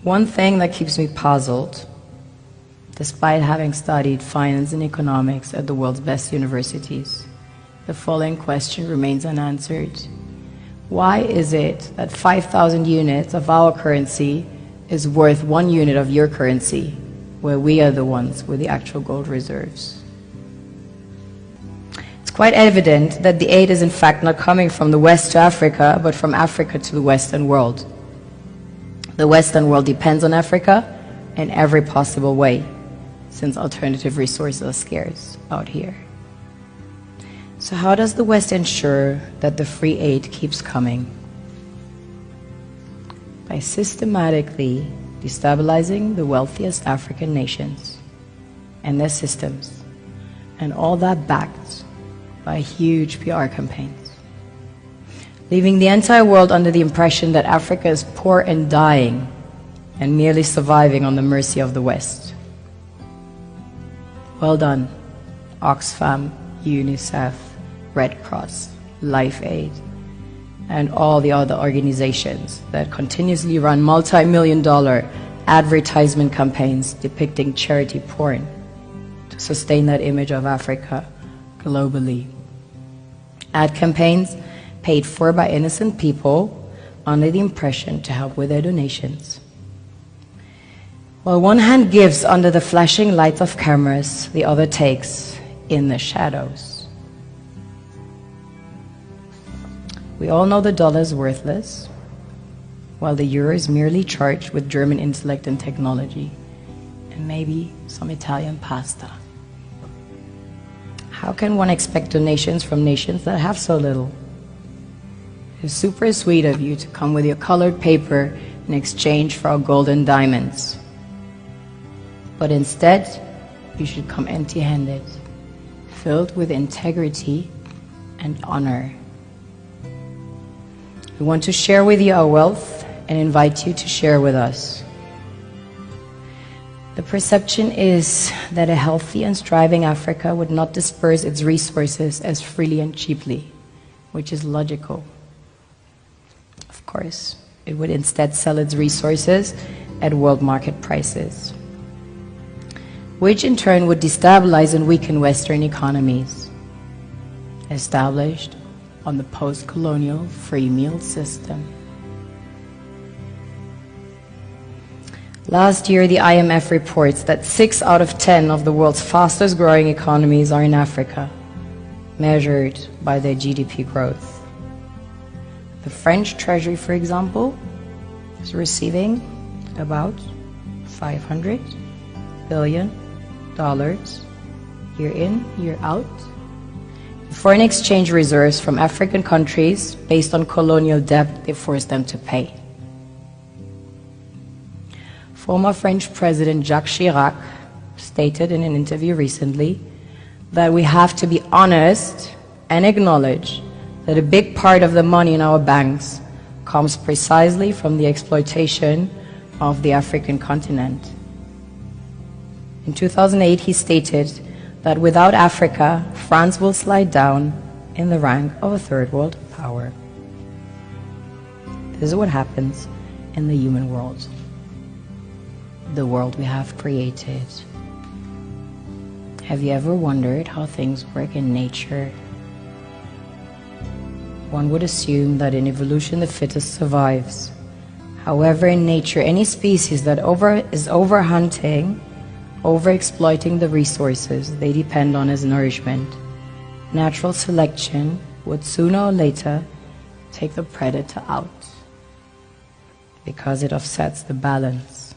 One thing that keeps me puzzled, despite having studied finance and economics at the world's best universities, the following question remains unanswered. Why is it that 5,000 units of our currency is worth 1 unit of your currency, where we are the ones with the actual gold reserves? It's quite evident that the aid is in fact not coming from the West to Africa, but from Africa to the Western world. The Western world depends on Africa in every possible way, since alternative resources are scarce out here. So how does the West ensure that the free aid keeps coming? By systematically destabilizing the wealthiest African nations and their systems, and all that backed by huge PR campaigns, leaving the entire world under the impression that Africa is poor and dying and merely surviving on the mercy of the West. Well done, Oxfam, UNICEF, Red Cross, Life Aid, and all the other organizations that continuously run multi-million-dollar advertisement campaigns depicting charity porn to sustain that image of Africa globally. Ad campaigns paid for by innocent people under the impression to help with their donations. While one hand gives under the flashing lights of cameras, the other takes in the shadows. We all know the dollar is worthless, while the euro is merely charged with German intellect and technology, and maybe some Italian pasta. How can one expect donations from nations that have so little? It's super sweet of you to come with your colored paper in exchange for our gold and diamonds. But instead, you should come empty-handed, filled with integrity and honor. We want to share with you our wealth and invite you to share with us. The perception is that a healthy and striving Africa would not disperse its resources as freely and cheaply, which is logical. Of course, it would instead sell its resources at world market prices, which in turn would destabilize and weaken Western economies, established on the post-colonial free meal system. Last year, the IMF reports that 6 out of 10 of the world's fastest growing economies are in Africa, measured by their GDP growth. The French Treasury, for example, is receiving about $500 billion year in, year out. Foreign exchange reserves from African countries based on colonial debt they forced them to pay. Former French President Jacques Chirac stated in an interview recently that we have to be honest and acknowledge that a big part of the money in our banks comes precisely from the exploitation of the African continent. In 2008, he stated that without Africa, France will slide down in the rank of a third world power. This is what happens in the human world, the world we have created. Have you ever wondered how things work in nature? One would assume that in evolution the fittest survives. However, in nature, any species that is overhunting, overexploiting the resources they depend on as nourishment, natural selection would sooner or later take the predator out, because it offsets the balance.